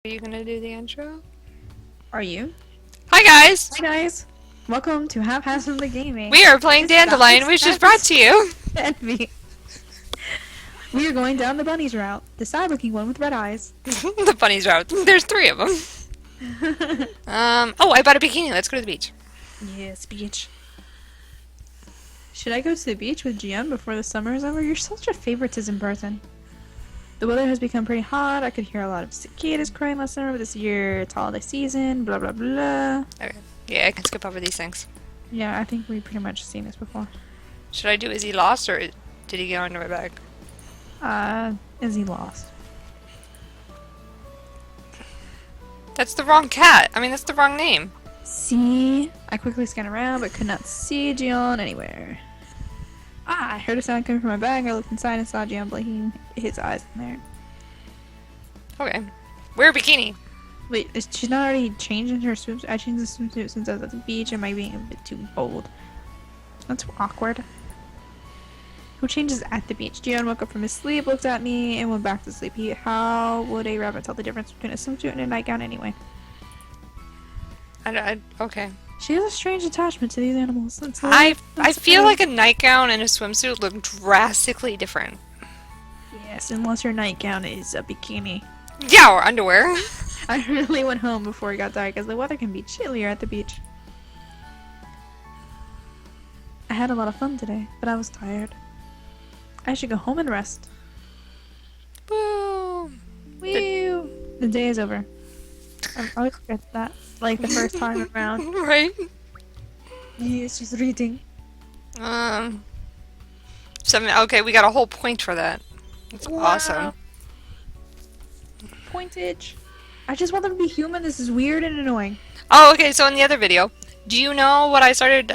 Are you gonna do the intro? Are you? Hi guys! Hi guys! Welcome to Haphazardly Gaming. We are playing Dandelion Wishes, brought to you! Envy. We are going down the bunny's route, the cyber-looking one with red eyes. The bunny's route. There's 3 of them. Oh, I bought a bikini. Let's go to the beach. Yes, beach. Should I go to the beach with Jieun before the summer is over? You're such a favoritism person. The weather has become pretty hot. I could hear a lot of cicadas crying last summer, but this year it's holiday season, blah blah blah. Okay. Yeah, I can skip over these things. Yeah, I think we've pretty much seen this before. Should I do is he lost or did he get onto my bag? Is he lost? That's the wrong cat. I mean, that's the wrong name. See? I quickly scanned around but could not see Jieun anywhere. I heard a sound coming from my bag. I looked inside and saw Jieun blinking his eyes in there. Okay. Wear a bikini. Wait, is she not already changed into her swimsuit? I changed the swimsuit since I was at the beach. Am I being a bit too bold? That's awkward. Who changes at the beach? Jieun woke up from his sleep, looked at me, and went back to sleep. How would a rabbit tell the difference between a swimsuit and a nightgown anyway? Okay. She has a strange attachment to these animals. I feel like a nightgown and a swimsuit look drastically different. Yes, unless your nightgown is a bikini. Yeah, or underwear. I really went home before it got dark, as the weather can be chillier at the beach. I had a lot of fun today, but I was tired. I should go home and rest. Woo! Woo! The day is over. I always forget that, like the first time around. Right? Yes, she's reading. 7. Okay, we got a whole point for that. That's awesome. Pointage. I just want them to be human. This is weird and annoying. Oh, okay, so in the other video, do you know what I started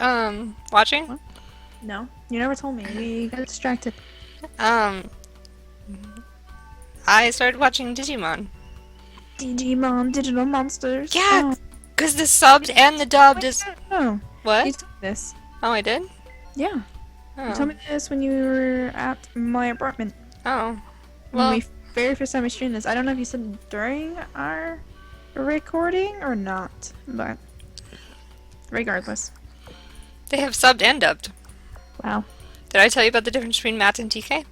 watching? What? No, you never told me. We got distracted. I started watching Digimon. Digimon, digital monsters. Yeah, because the subbed and the dubbed is... Oh, What? you told me this. Oh, I did? Yeah. You Oh. told me this when you were at my apartment. Oh. When Well, we very first time we streamed this. I don't know if you said during our recording or not, but regardless. they have subbed and dubbed. Wow. Did I tell you about the difference between Matt and TK?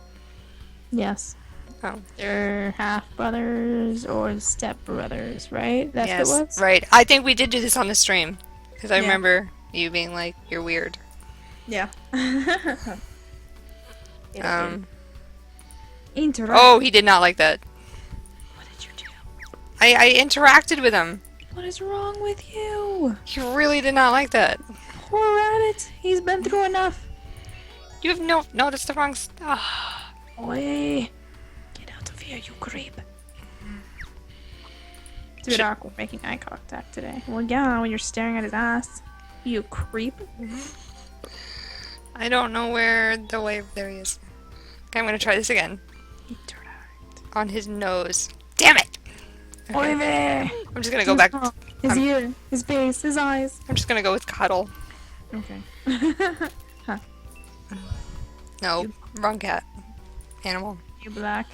Yes. Oh. They're half brothers or step brothers, right? That's Yes, what it was? right. I think we did do this on the stream. Because I Yeah. remember you being like, you're weird. Yeah. Interact. Oh, he did not like that. What did you do? I interacted with him. What is wrong with you? He really did not like that. Poor rabbit. He's been through enough. You have no, that's the wrong stuff. Oi. Get out of here, you creep. It's a bit awkward making eye contact today. Well, yeah, when you're staring at his ass. You creep. I don't know where the wave there he is. Okay, I'm gonna try this again. Interact. On his nose. Damn it! Oi there. I'm just gonna go back. His ear, his face, his eyes. I'm just gonna go with cuddle. Okay. No, wrong cat. Animal. You black.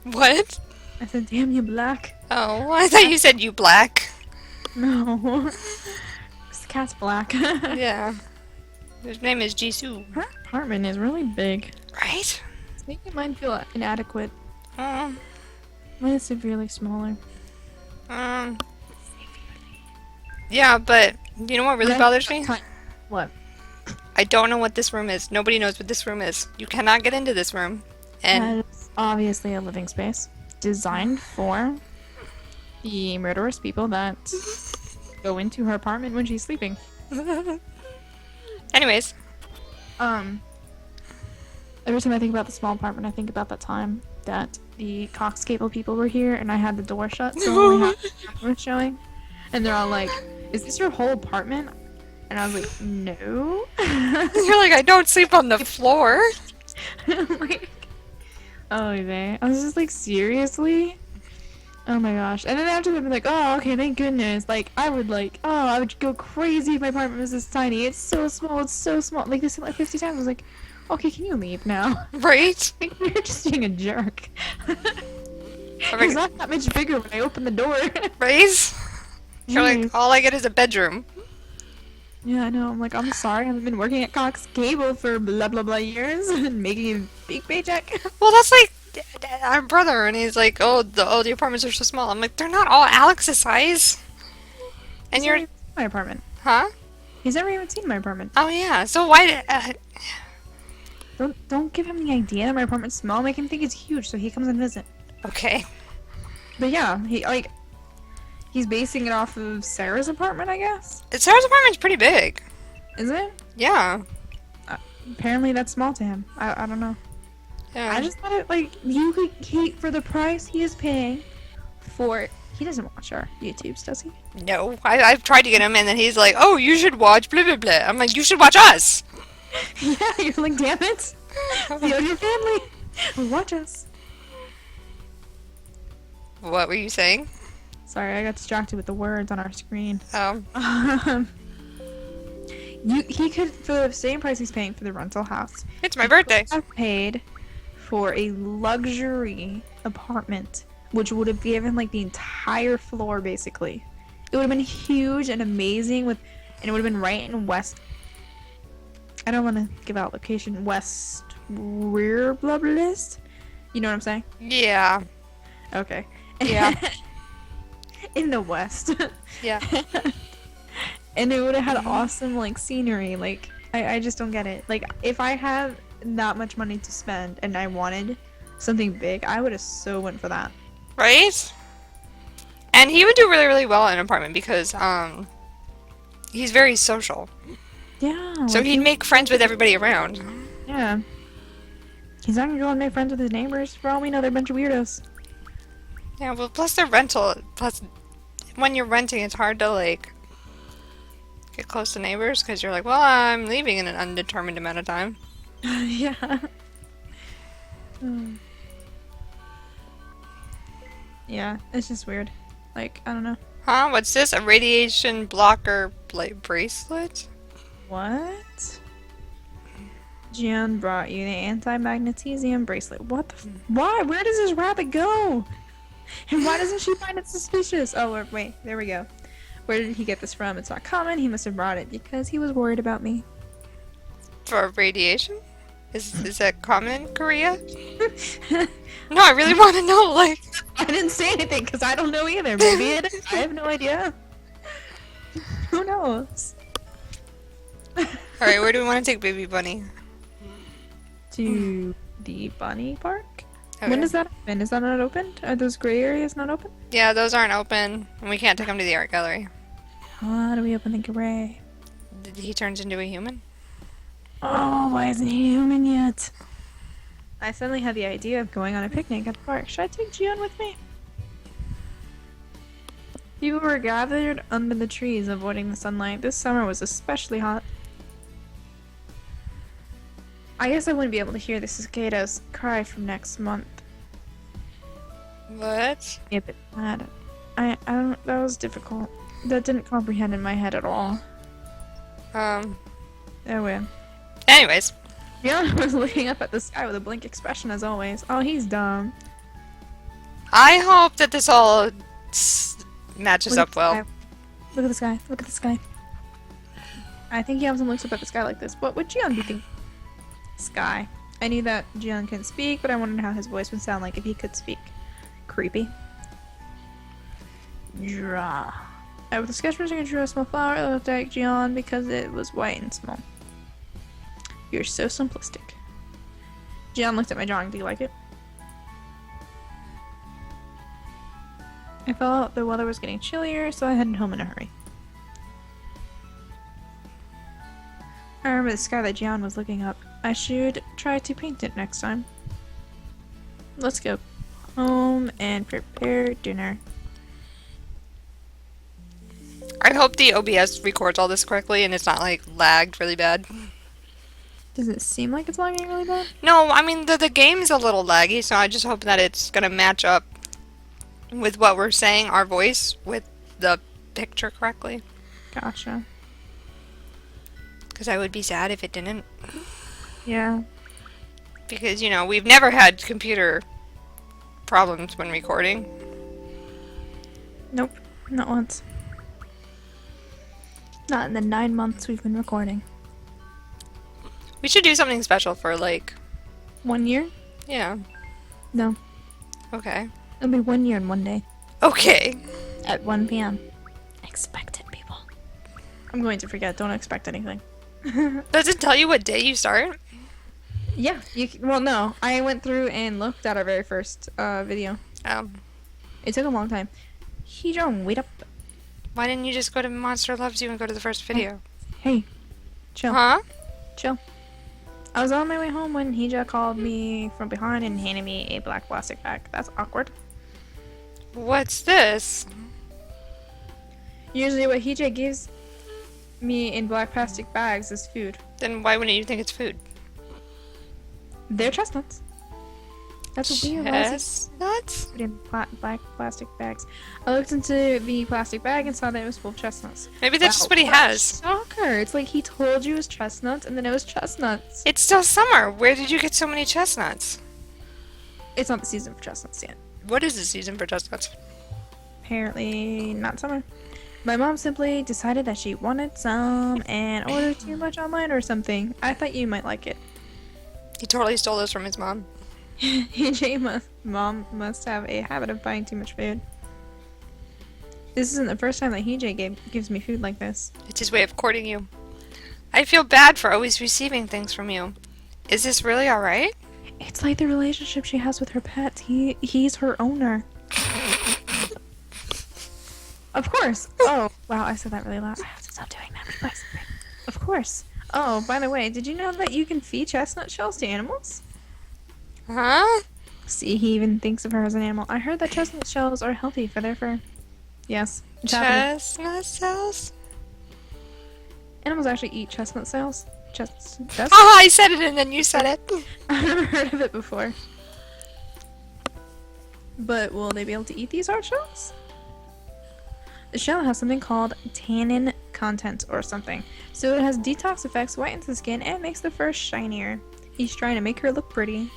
What? I said, damn you black. Oh, I thought you said you black. No. This cat's black. Yeah. His name is Jisoo. Her apartment is really big. Right? It's making mine feel inadequate. Um, Mine is severely smaller. yeah, but you know what really bothers me? What? I don't know what this room is. Nobody knows what this room is. You cannot get into this room. And That is obviously a living space designed for the murderous people that go into her apartment when she's sleeping. anyways, Every time I think about the small apartment, I think about that time that the Cox Cable people were here and I had the door shut, so only half the camera was showing. And they're all like, "Is this your whole apartment?" And I was like, "No." you're like, I don't sleep on the floor. Like, oh, I was just like, seriously? Oh my gosh. And then after they'd be like, "Oh, okay, thank goodness." Like, I would go crazy if my apartment was this tiny. It's so small, it's so small. Like, this like 50 times. I was like, okay, can you leave now? Right? Like, you're just being a jerk. It's not that much bigger when I open the door. Raise? You're like, Jeez. all I get is a bedroom. Yeah, I know. I'm like, I'm sorry. I've been working at Cox Cable for blah blah blah years and making a big paycheck. Well, that's like our brother, and he's like, oh, the apartments are so small. I'm like, they're not all Alex's size. And He's you're, never even seen my apartment. huh? He's never even seen my apartment. Oh yeah. So why? Don't give him the idea that my apartment's small. Make him think it's huge, so he comes and visit. Okay. But yeah, he's basing it off of Sarah's apartment, I guess. Sarah's apartment's pretty big. Is it? Yeah. Apparently that's small to him. I don't know. Yeah. I just thought it like you could keep for the price he is paying for. He doesn't watch our YouTubes, does he? No, I've tried to get him, and then he's like, "Oh, you should watch blah blah blah." I'm like, "You should watch us." Yeah, you're like, damn it, the other family, watch us. What were you saying? Sorry, I got distracted with the words on our screen. He could, for the same price he's paying for the rental house, It's my birthday. have paid for a luxury apartment, which would have given like the entire floor basically. It would have been huge and amazing and it would have been right in West. I don't want to give out location. West rear blah blah list. You know what I'm saying? Yeah. Okay. Yeah. In the West. Yeah. And it would have had awesome like scenery. Like I just don't get it. Like if I have that much money to spend and I wanted something big, I would have so went for that. Right? And he would do really, really well in an apartment because he's very social. Yeah. So like, he'd make friends with everybody around. Yeah. He's not gonna go and make friends with his neighbors. For all we know, they're a bunch of weirdos. Yeah, well, plus the rental. Plus, when you're renting, it's hard to, like, get close to neighbors because you're like, well, I'm leaving in an undetermined amount of time. Yeah. Yeah, it's just weird. Like, I don't know. Huh? What's this? A radiation blocker bracelet? What? Jieun brought you the anti-magnesium bracelet. What the why? Where does this rabbit go? And why doesn't she find it suspicious? Oh, wait, there we go. Where did he get this from? It's not common. He must have brought it because he was worried about me. For radiation? Is that common in Korea? No, I really want to know, like... I didn't say anything because I don't know either. Maybe it is. I have no idea. Who knows? Alright, where do we want to take Baby Bunny? To the bunny park? Okay. When does that open? Is that not open? Are those gray areas not open? Yeah, those aren't open, and we can't take him to the art gallery. How do we open the gray? He turns into a human? Oh, why isn't he human yet? I suddenly had the idea of going on a picnic at the park. Should I take Jieun with me? People were gathered under the trees, avoiding the sunlight. This summer was especially hot. I guess I wouldn't be able to hear the cicadas cry from next month. What? Yeah, but I don't. That was difficult. That didn't comprehend in my head at all. Oh well. Anyways. Yeah, I was looking up at the sky with a blank expression as always. Oh, he's dumb. I hope that this all matches Look up well. at the sky. Look at the sky. I think Yamsen looks up at the sky like this. What would Jieun be thinking? Sky. I knew that Jieun couldn't speak, but I wondered how his voice would sound like if he could speak. Creepy. Draw. With the sketch brush, I drew a small flower. It looked like Jieun because it was white and small. You're so simplistic. Jieun looked at my drawing. Do you like it? I felt the weather was getting chillier, so I headed home in a hurry. I remember the sky that Jieun was looking up. I should try to paint it next time. Let's go home and prepare dinner. I hope the OBS records all this correctly and it's not like lagged really bad. Does it seem like it's lagging really bad? No, I mean the game's a little laggy, so I just hope that it's gonna match up with what we're saying, our voice, with the picture correctly. Gotcha. Because I would be sad if it didn't. Yeah. Because, you know, we've never had computer problems when recording? Nope, not once. Not in the 9 months we've been recording. We should do something special for, like... 1 year? Yeah. No. Okay. It'll be 1 year and 1 day. Okay. At 1 p.m. Expect it, people. I'm going to forget. Don't expect anything. Does it tell you what day you start? Yeah. Well, no. I went through and looked at our very first video. Oh. It took a long time. Heejung, wait up. Why didn't you just go to Monster Loves You and go to the first video? Hey. Chill. Huh? Chill. I was on my way home when Heejung called me from behind and handed me a black plastic bag. That's awkward. What's this? Usually what Heejung gives me in black plastic bags is food. Then why wouldn't you think it's food? They're chestnuts. That's weird. Why is Chestnuts? it in black plastic bags? I looked into the plastic bag and saw that it was full of chestnuts. Maybe that's just what he has. Shocker! It's like he told you it was chestnuts and then it was chestnuts. It's still summer. Where did you get so many chestnuts? It's not the season for chestnuts yet. What is the season for chestnuts? Apparently not summer. My mom simply decided that she wanted some and ordered too much online or something. I thought you might like it. He totally stole this from his mom. Mom must have a habit of buying too much food. This isn't the first time that gives me food like this. It's his way of courting you. I feel bad for always receiving things from you. Is this really alright? It's like the relationship she has with her pets. He's her owner. Of course. Oh, wow, I said that really loud. I have to stop doing that. Please. Of course. Oh, by the way, did you know that you can feed chestnut shells to animals? Huh? See, he even thinks of her as an animal. I heard that chestnut shells are healthy for their fur. Yes. It's happening. Chestnut shells? Animals actually eat chestnut shells. Chestnut? Oh, I said it and then you said it. I've never heard of it before. But will they be able to eat these hard shells? The shell has something called tannin content or something. So it has detox effects, whitens the skin, and makes the fur shinier. He's trying to make her look pretty.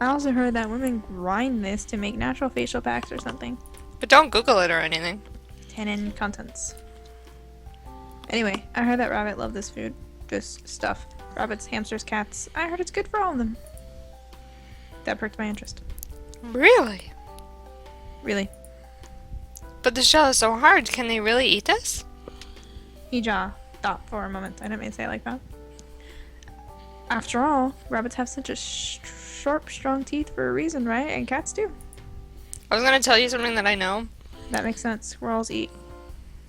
I also heard that women grind this to make natural facial packs or something. But don't Google it or anything. Tannin contents. Anyway, I heard that rabbit loved this food. This stuff. Rabbits, hamsters, cats. I heard it's good for all of them. That perked my interest. Really? Really. But the shell is so hard. Can they really eat this? Heejung thought for a moment. I didn't mean to say it like that. After all, rabbits have such a sharp, strong teeth for a reason, right? And cats do. I was gonna tell you something that I know, That makes sense. Squirrels eat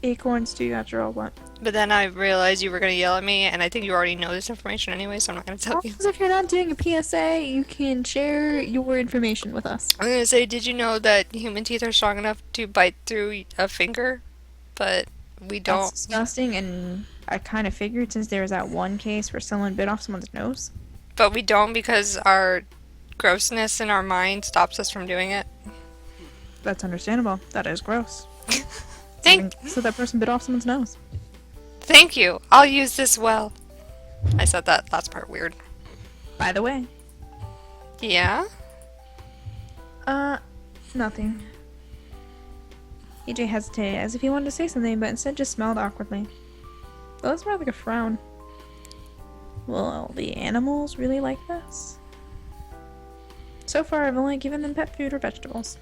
acorns too, after all, what? but then I realized you were gonna yell at me, and I think you already know this information anyway, so I'm not gonna tell you. Because if you're not doing a PSA, you can share your information with us. I'm gonna say, did you know that human teeth are strong enough to bite through a finger? But we don't. That's disgusting, and I kind of figured since there was that one case where someone bit off someone's nose. But we don't because our grossness in our mind stops us from doing it. That's understandable. That is gross. Thank So that person bit off someone's nose. Thank you. I'll use this well. I said that last part weird. By the way. Yeah? Nothing. EJ hesitated as if he wanted to say something, but instead just smiled awkwardly. That was more like a frown. Will the animals really like this? So far, I've only given them pet food or vegetables.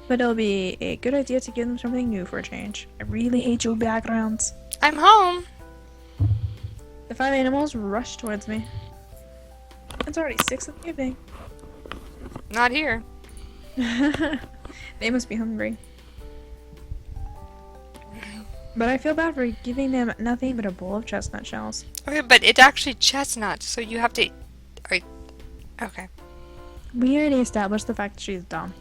But it'll be a good idea to give them something new for a change. I really hate your backgrounds. I'm home. The 5 animals rushed towards me. It's already 6 in the evening. Not here. They must be hungry. But I feel bad for giving them nothing but a bowl of chestnut shells. Okay, but it's actually chestnut, so you have to... Okay. We already established the fact that she's dumb.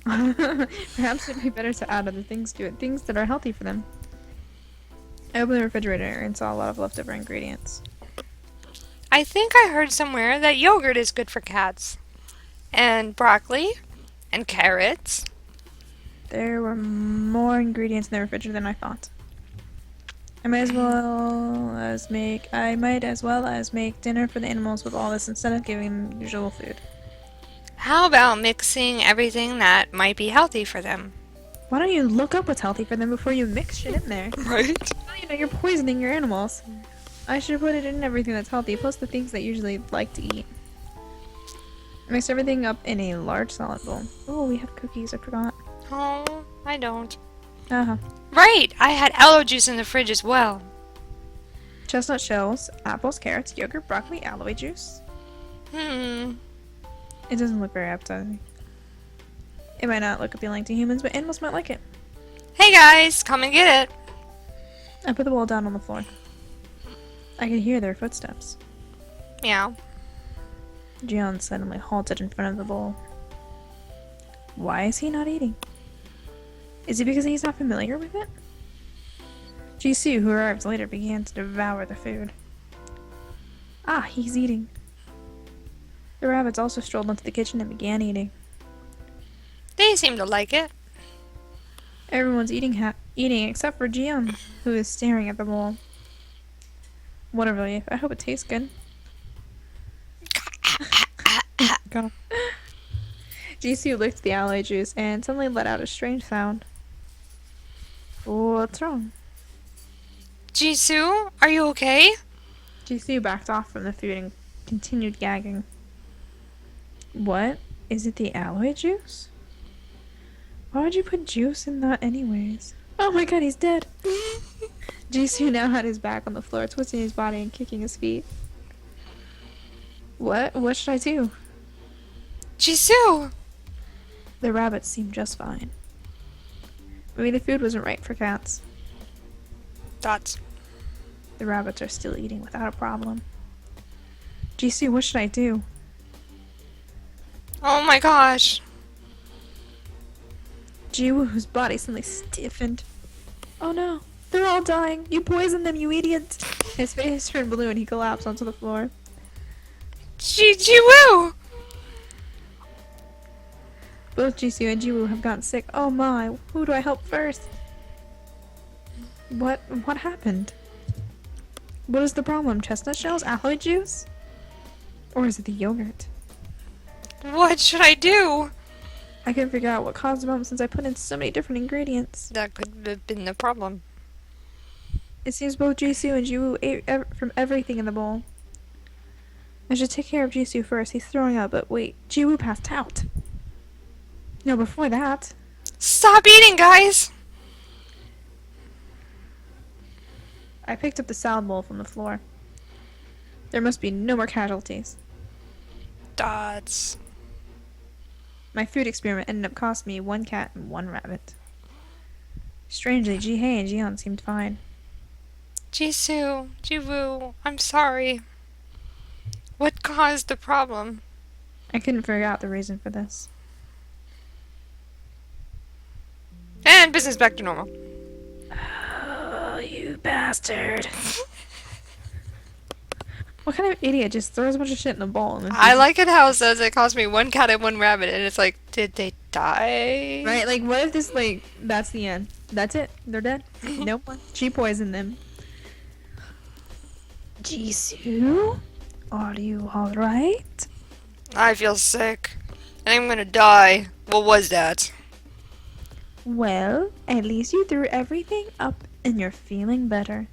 Perhaps it'd be better to add other things to it, things that are healthy for them. I opened the refrigerator and saw a lot of leftover ingredients. I think I heard somewhere that yogurt is good for cats. And broccoli. And carrots. There were more ingredients in the refrigerator than I thought. I might as well as make dinner for the animals with all this instead of giving them usual food. How about mixing everything that might be healthy for them? Why don't you look up what's healthy for them before you mix shit in there? Right? Well, you're poisoning your animals. I should put it in everything that's healthy, plus the things that usually like to eat. Mix everything up in a large solid bowl. Oh, we have cookies, I forgot. Oh, I don't. Uh-huh. Right! I had aloe juice in the fridge as well. Chestnut shells, apples, carrots, yogurt, broccoli, aloe juice. Hmm. It doesn't look very appetizing. It might not look appealing to humans, but animals might like it. Hey guys, come and get it. I put the bowl down on the floor. I could hear their footsteps. Meow. Jieun suddenly halted in front of the bowl. Why is he not eating? Is it because he's not familiar with it? Jisoo, who arrived later, began to devour the food. Ah, he's eating. The rabbits also strolled into the kitchen and began eating. They seem to like it. Everyone's eating except for Jieun, who is staring at the bowl. What a relief. I hope it tastes good. God. Jisoo licked the aloe juice and suddenly let out a strange sound. What's wrong? Jisoo, are you okay? Jisoo backed off from the food and continued gagging. What? Is it the aloe juice? Why would you put juice in that anyways? Oh my god, he's dead! Jisoo now had his back on the floor, twisting his body and kicking his feet. What? What should I do? Jisoo! The rabbits seemed just fine. Maybe the food wasn't right for cats. Dots. The rabbits are still eating without a problem. Jisoo, what should I do? Oh my gosh. Jiwoo's body suddenly stiffened. Oh no, they're all dying. You poisoned them, you idiot. His face turned blue and he collapsed onto the floor. Jiwoo! Both Jisoo and Jiwoo have gotten sick. Oh my, who do I help first? What happened? What is the problem? Chestnut shells? Aloe juice? Or is it the yogurt? What should I do? I couldn't figure out what caused the problem since I put in so many different ingredients. That could have been the problem. It seems both Jisoo and Jiwoo ate from everything in the bowl. I should take care of Jisoo first. He's throwing up, but wait, Jiwoo passed out. No, before that. Stop eating, guys! I picked up the salad bowl from the floor. There must be no more casualties. Dots. My food experiment ended up costing me 1 cat and 1 rabbit. Strangely, Jihei and Jieun seemed fine. Jisoo, Jiwoo, I'm sorry. What caused the problem? I couldn't figure out the reason for this. And business back to normal. Oh, you bastard. What kind of idiot just throws a bunch of shit in a bowl? And I like it how it says it cost me 1 cat and 1 rabbit, and it's like, did they die? Right, like, what if this, like, that's the end? That's it? They're dead? Nope. She poisoned them. Jisoo? Are you alright? I feel sick. And I'm gonna die. What was that? Well, at least you threw everything up and you're feeling better.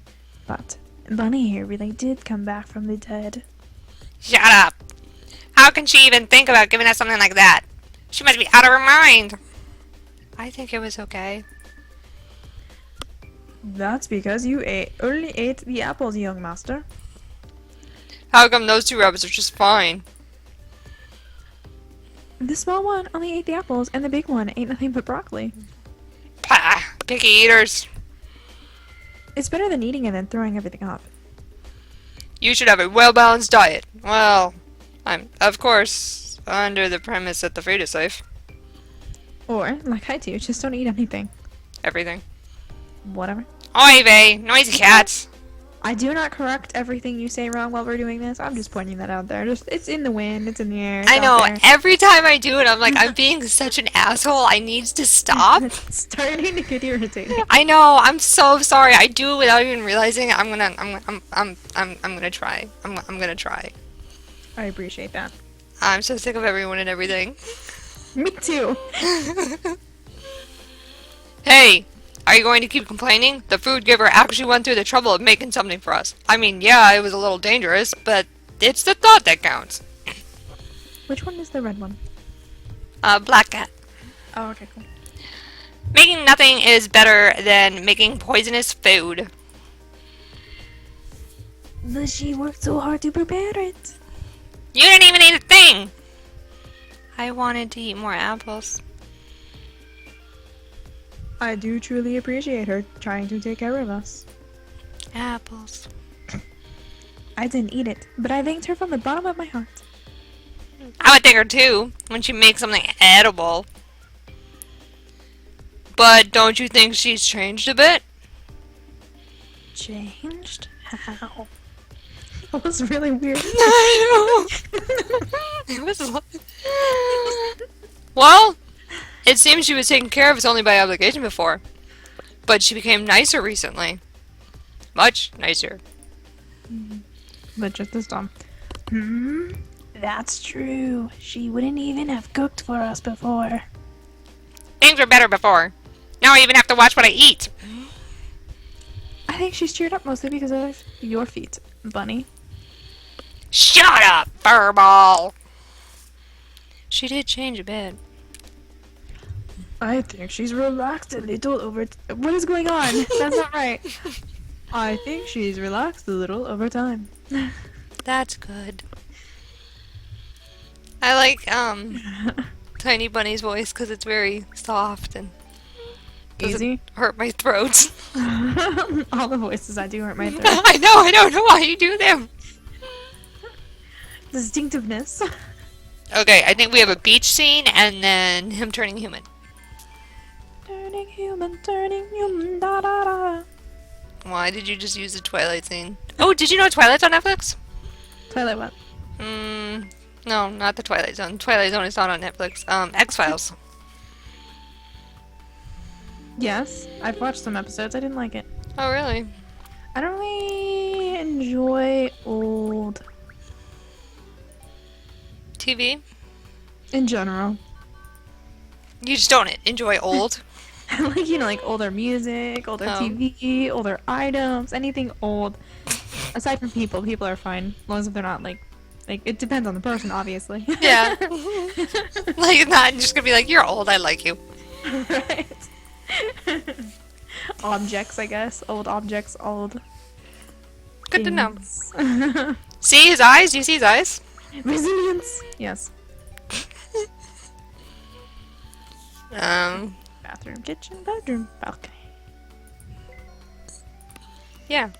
But Bunny here really did come back from the dead. Shut up! How can she even think about giving us something like that? She must be out of her mind! I think it was okay. That's because you only ate the apples, young master. How come those 2 rabbits are just fine? The small one only ate the apples, and the big one ate nothing but broccoli. Pah! Picky eaters. It's better than eating and then throwing everything up. You should have a well-balanced diet. Well, I'm, of course, under the premise that the food is safe. Or, like I do, just don't eat anything. Everything. Whatever. Oy vey! Noisy cats! I do not correct everything you say wrong while we're doing this. I'm just pointing that out there. It's in the wind. It's in the air. It's I know, out there. every time I do it, I'm like, I'm being such an asshole. I need to stop. It's starting to get irritating. I know. I'm so sorry. I do it without even realizing it. I'm gonna try. I'm gonna try. I appreciate that. I'm so sick of everyone and everything. Me too. Hey, are you going to keep complaining? The food giver actually went through the trouble of making something for us. I mean, yeah, it was a little dangerous, but it's the thought that counts. Which one is the red one? Black cat. Oh, okay, cool. Making nothing is better than making poisonous food. But she worked so hard to prepare it. You didn't even eat a thing! I wanted to eat more apples. I do truly appreciate her trying to take care of us. Apples. I didn't eat it, but I thanked her from the bottom of my heart. I would thank her too, when she makes something edible. But don't you think she's changed a bit? Changed? How? That was really weird. I know. It was. Well, it seems she was taken care of us only by obligation before. But she became nicer recently. Much nicer. But just as dumb. That's true. She wouldn't even have cooked for us before. Things were better before. Now I even have to watch what I eat. I think she's cheered up mostly because of your feet, Bunny. Shut up, furball! She did change a bit. I think she's relaxed a little over... What is going on? That's not right. I think she's relaxed a little over time. That's good. I like, Tiny Bunny's voice because it's very soft and doesn't Easy? hurt my throat. All the voices I do hurt my throat. I don't know why you do them. Distinctiveness. Okay, I think we have a beach scene and then him turning human. Turning human, da da da. Why did you just use the Twilight scene? Oh, did you know Twilight's on Netflix? Twilight what? No, not the Twilight Zone. Twilight Zone is not on Netflix. X-Files. Yes, I've watched some episodes. I didn't like it. Oh, really? I don't really enjoy old TV? in general. You just don't enjoy old? Like, you know, like older music, older TV, older items, anything old. Aside from people, people are fine. As long as they're not like it depends on the person, obviously. Yeah. Like, not just gonna be like, you're old, I like you. Right. Objects, I guess. Old objects, old. Good to know. know. See his eyes? Do you see his eyes? Resilience. Yes. Bathroom, kitchen, bedroom, balcony. Yeah.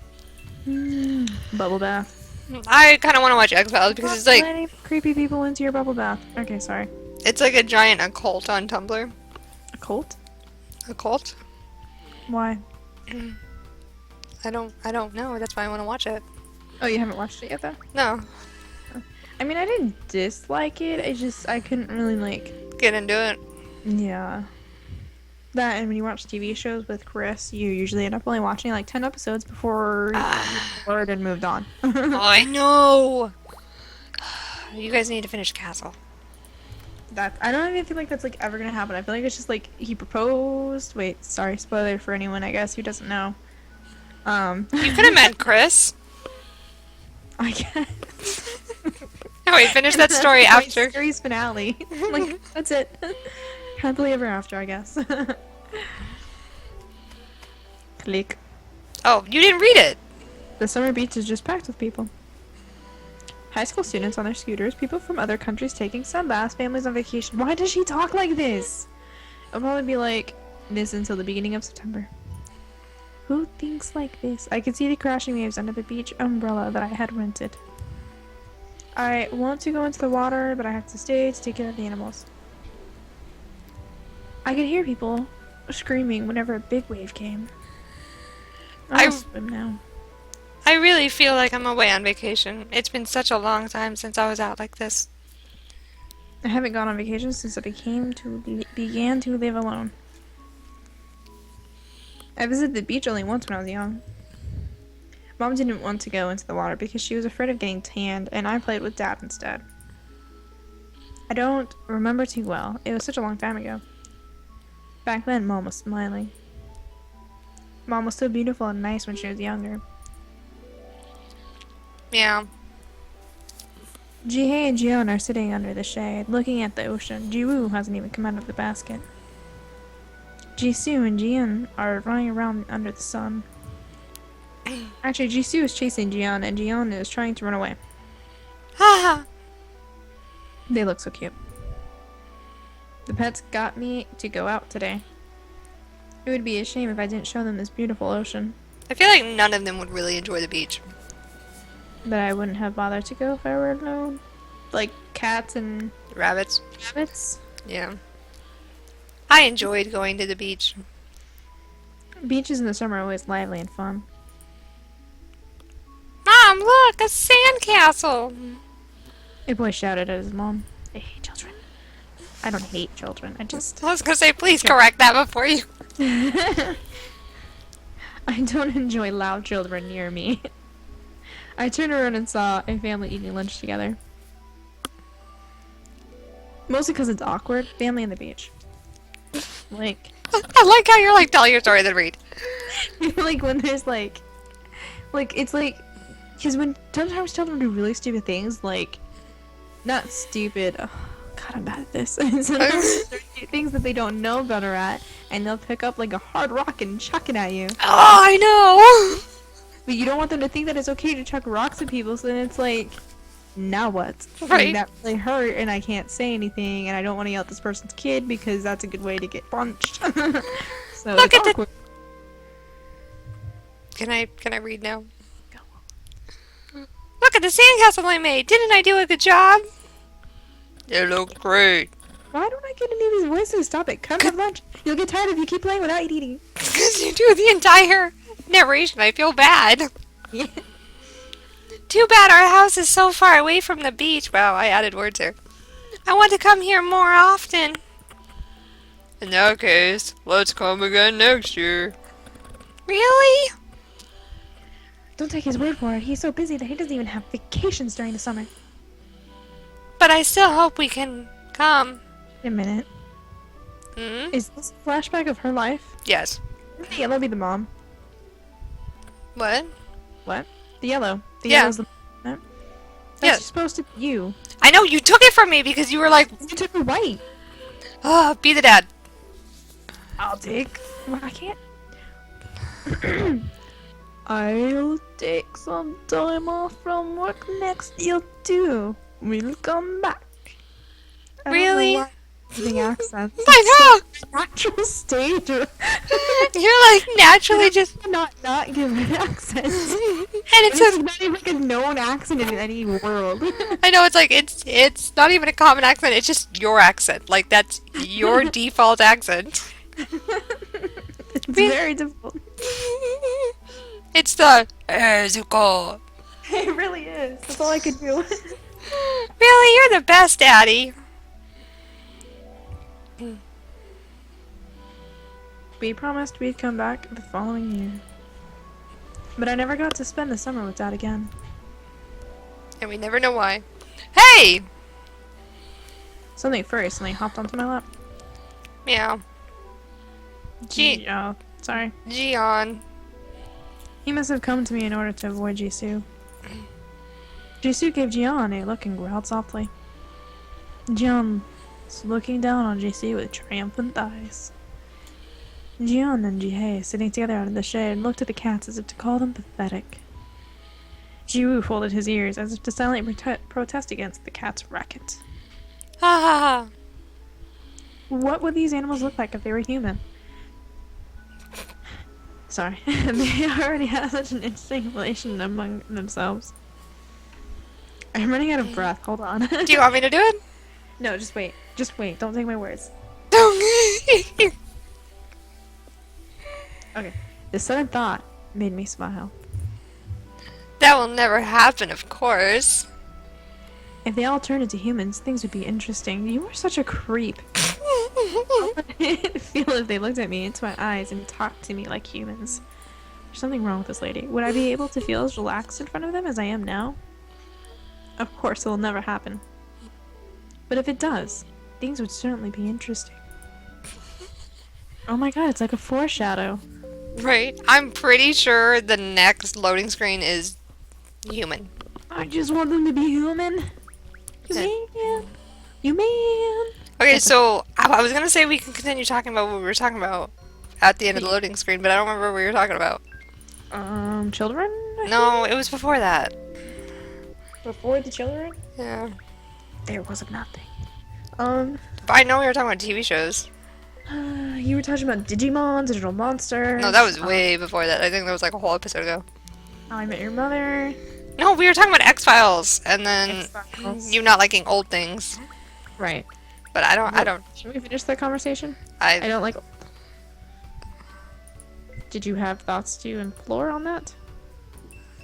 Bubble bath. I kind of want to watch X-Files because it's like... letting creepy people into your bubble bath. Okay, sorry. It's like a giant occult on Tumblr. A cult? Occult? Why? I don't know. That's why I want to watch it. Oh, you haven't watched it yet, though? No. I mean, I didn't dislike it. I couldn't really, like... Get into it. Yeah. That, and when you watch TV shows with Chris, you usually end up only watching, like, 10 episodes before you bored and moved on. Oh, I know! You guys need to finish Castle. I don't even feel like that's, like, ever gonna happen. I feel like it's just, like, he proposed... Wait, sorry, spoiler for anyone, I guess, who doesn't know. You could have met Chris. I guess. No, wait, finish that story after. Series finale. Like, that's it. Happily ever after, I guess. Click. Oh, you didn't read it. The summer beach is just packed with people. High school students on their scooters, people from other countries taking sunbaths, families on vacation. Why does she talk like this? It'll probably be like this until the beginning of September. Who thinks like this? I could see the crashing waves under the beach umbrella that I had rented. I want to go into the water, but I have to stay to take care of the animals. I could hear people screaming whenever a big wave came. I'll swim now. I really feel like I'm away on vacation. It's been such a long time since I was out like this. I haven't gone on vacation since I began to live alone. I visited the beach only once when I was young. Mom didn't want to go into the water because she was afraid of getting tanned, and I played with Dad instead. I don't remember too well. It was such a long time ago. Back then, Mom was smiling. Mom was so beautiful and nice when she was younger. Yeah. Jihei and Jieun are sitting under the shade, looking at the ocean. Jiwoo hasn't even come out of the basket. Jisoo and Jieun are running around under the sun. Actually, Jisoo is chasing Jieun, and Jieun is trying to run away. Haha. They look so cute. The pets got me to go out today. It would be a shame if I didn't show them this beautiful ocean. I feel like none of them would really enjoy the beach. But I wouldn't have bothered to go if I were alone. Like cats and Rabbits. rabbits. Yeah. I enjoyed going to the beach. Beaches in the summer are always lively and fun. Mom, look! A sandcastle! A boy shouted at his mom. I hate children. I don't hate children. I just... I was gonna say, please correct that before you... I don't enjoy loud children near me. I turned around and saw a family eating lunch together. Mostly because it's awkward. Family on the beach. Like... I like how you're like, tell your story, then read. like when there's like it's like... Because when sometimes children do really stupid things, like... Not stupid... Oh, God, I'm bad at this. Sometimes there's things that they don't know better at, and they'll pick up like a hard rock and chuck it at you. Oh, I know! But you don't want them to think that it's okay to chuck rocks at people, so then it's like, now what? Right. Like, that really hurt, and I can't say anything, and I don't want to yell at this person's kid because that's a good way to get punched. So Look it's at awkward. Can I read now? Look at the sandcastle I made! Didn't I do a good job? It looked great. Why don't I get any of these voices? Stop it. Come have lunch. You'll get tired if you keep playing without eating. Because you do the entire narration. I feel bad. Yeah. Too bad our house is so far away from the beach. Wow, I added words here. I want to come here more often. In that case, let's come again next year. Really? Don't take his word for it. He's so busy that he doesn't even have vacations during the summer. But I still hope we can come. Wait a minute. Hmm? Is this a flashback of her life? Yes. The yellow be the mom. What? What? The yellow. The Yeah. yellow's the mom. That's Yeah. supposed to be you. I know, you took it from me because you were like, You took the white. oh, be the dad. I'll take. Well, I can't. I'll take some time off from work next year too. We'll come back. I don't know Really? why I'm using accents. I know! Natural stage. You're like naturally just... not give an accent. And It's it's not even like a known accent in any world. I know, it's like, it's not even a common accent, it's just your accent. Like, that's your default accent. It's very difficult. It's the Ezuko. It really is. That's all I could do. Really, you're the best, Daddy. We promised we'd come back the following year. But I never got to spend the summer with Dad again. And we never know why. Hey! Something furry suddenly hopped onto my lap. Meow. Oh, sorry. Jieun. He must have come to me in order to avoid Jisoo. Jisoo gave Jieun a look and growled softly. Jieun was looking down on Jisoo with triumphant eyes. Jieun and Jihei, sitting together out in the shade, looked at the cats as if to call them pathetic. Jiwoo folded his ears as if to silently protest against the cat's racket. Ha ha ha. What would these animals look like if they were human? Sorry. They already have such an interesting relation among themselves. I'm running out of breath. Hold on. Do you want me to do it? No, just wait. Just wait. Don't take my words. Okay. The sudden thought made me smile. That will never happen, of course. If they all turned into humans, things would be interesting. You are such a creep. I feel if they looked at me into my eyes and talked to me like humans. There's something wrong with this lady. Would I be able to feel as relaxed in front of them as I am now? Of course, it will never happen. But if it does, things would certainly be interesting. Oh my god, it's like a foreshadow. Right? I'm pretty sure the next loading screen is human. I just want them to be human. Human. Human. Okay, so I was gonna say we can continue talking about what we were talking about at the end of the loading screen, but I don't remember what we were talking about. Children? No, it was before that. Before the children? Yeah. There was nothing. But I know we were talking about TV shows. You were talking about Digimon, Digital Monsters. No, that was way before that. I think that was like a whole episode ago. How I Met Your Mother. No, we were talking about X-Files, and then X-Files. you not liking old things. Right. But I don't. Should we finish that conversation? I I don't like. Did you have thoughts to implore on that?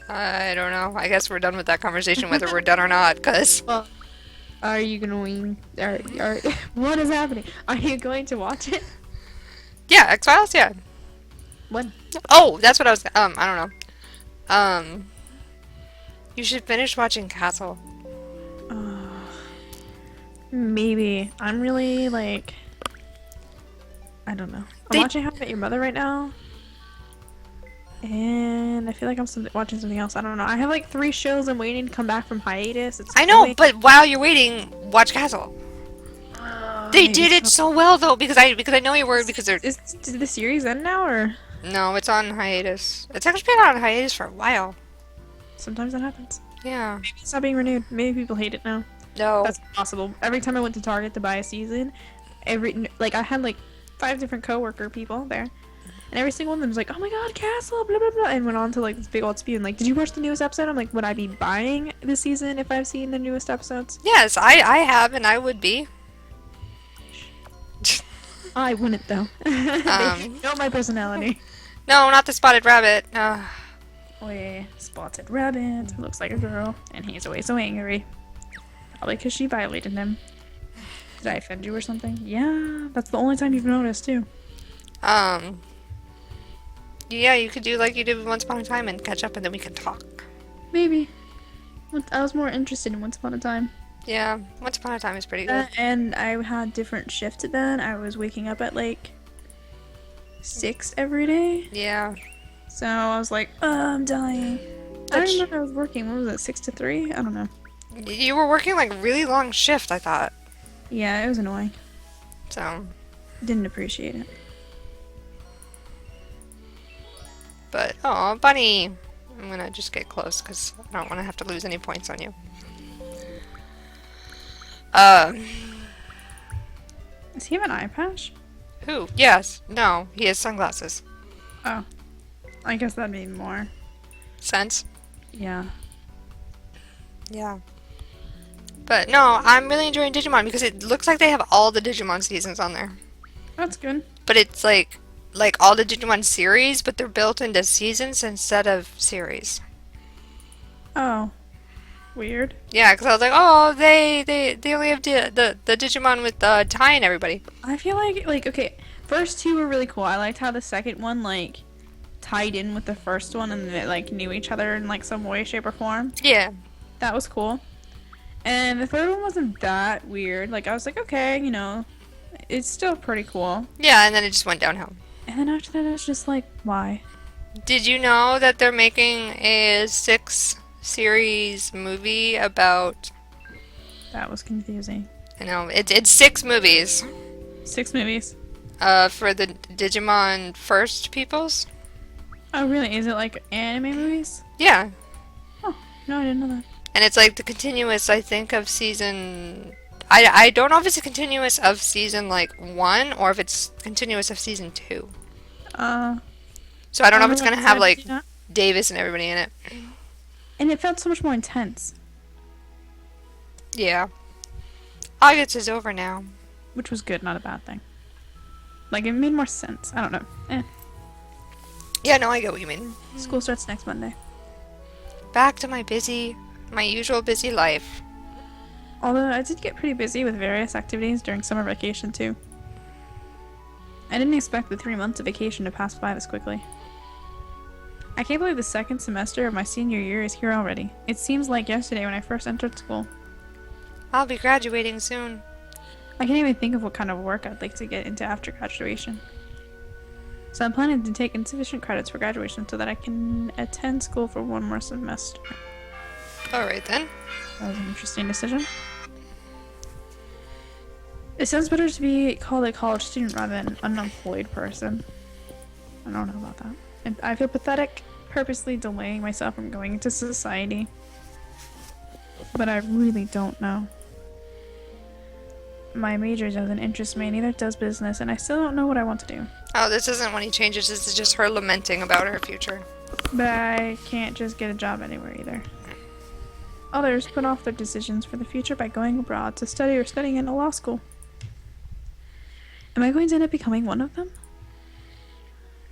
don't know. I guess we're done with that conversation, whether we're done or not, because... Well, are you going? What is happening? Are you going to watch it? Yeah, X-Files, yeah. When? Oh, that's what I was... I don't know. You should finish watching Castle. Maybe. I'm really like. I don't know. I'm watching How I Met Your Mother right now. And I feel like I'm watching something else. I don't know. I have like 3 shows I'm waiting to come back from hiatus. I know, but while you're waiting, watch Castle. They did it so well though, because I know you're worried because they're... Did the series end now, or? No, it's on hiatus. It's actually been on hiatus for a while. Sometimes that happens. Yeah. Maybe it's not being renewed. Maybe people hate it now. No. That's possible. Every time I went to Target to buy a season, I had like 5 different coworker people there. And every single one of them was like, oh my god, Castle, blah blah blah, and went on to like this big old spew and like, did you watch the newest episode? I'm like, would I be buying this season if I've seen the newest episodes? Yes, I have, and I would be. I wouldn't though. They know my personality. No, not the spotted rabbit. Wait, spotted rabbit looks like a girl, and he's always so angry. Probably because she violated him. Did I offend you or something? Yeah, that's the only time you've noticed too. Yeah, you could do like you did Once Upon a Time and catch up, and then we can talk. Maybe. I was more interested in Once Upon a Time. Yeah, Once Upon a Time is pretty good. And I had different shifts then. I was waking up at like 6 every day. Yeah. So I was like, I'm dying. I don't remember I was working. What was it, 6 to 3? I don't know. You were working like really long shift, I thought. Yeah, it was annoying. So. Didn't appreciate it. But, oh, Bunny. I'm gonna just get close because I don't want to have to lose any points on you. Does he have an eye patch? Who? Yes. No. He has sunglasses. Oh. I guess that made more sense. Yeah. Yeah. But no, I'm really enjoying Digimon because it looks like they have all the Digimon seasons on there. That's good. But it's like all the Digimon series, but they're built into seasons instead of series. Oh. Weird. Yeah, because I was like, oh, they only have the Digimon with Tai and everybody. I feel like okay, first 2 were really cool. I liked how the second one like tied in with the first one and they like knew each other in like some way, shape, or form. Yeah. That was cool. And the third one wasn't that weird. Like I was like, okay, you know, it's still pretty cool. Yeah, and then it just went downhill. And then after that, it was just like, why? Did you know that they're making a 6-series movie about... That was confusing. I know, it's 6 movies. 6 movies? For the Digimon First peoples. Oh, really? Is it like anime movies? Yeah. Oh, no, I didn't know that. And it's like the continuous, I think, of season... I don't know if it's a continuous of season, like, 1, or if it's continuous of season 2. So I don't know if it's gonna have, like, Davis and everybody in it. And it felt so much more intense. Yeah. August is over now. Which was good, not a bad thing. Like, it made more sense. I don't know. Yeah, no, I get what you mean. School starts next Monday. Back to my usual busy life. Although I did get pretty busy with various activities during summer vacation too. I didn't expect the 3 months of vacation to pass by this quickly. I can't believe the second semester of my senior year is here already. It seems like yesterday when I first entered school. I'll be graduating soon. I can't even think of what kind of work I'd like to get into after graduation. So I'm planning to take insufficient credits for graduation so that I can attend school for one more semester. Alright then. That was an interesting decision. It sounds better to be called a college student rather than an unemployed person. I don't know about that. And I feel pathetic purposely delaying myself from going into society. But I really don't know. My major doesn't interest me, neither does business, and I still don't know what I want to do. Oh, this isn't when he changes, this is just her lamenting about her future. But I can't just get a job anywhere either. Others put off their decisions for the future by going abroad to study or studying in a law school. Am I going to end up becoming one of them?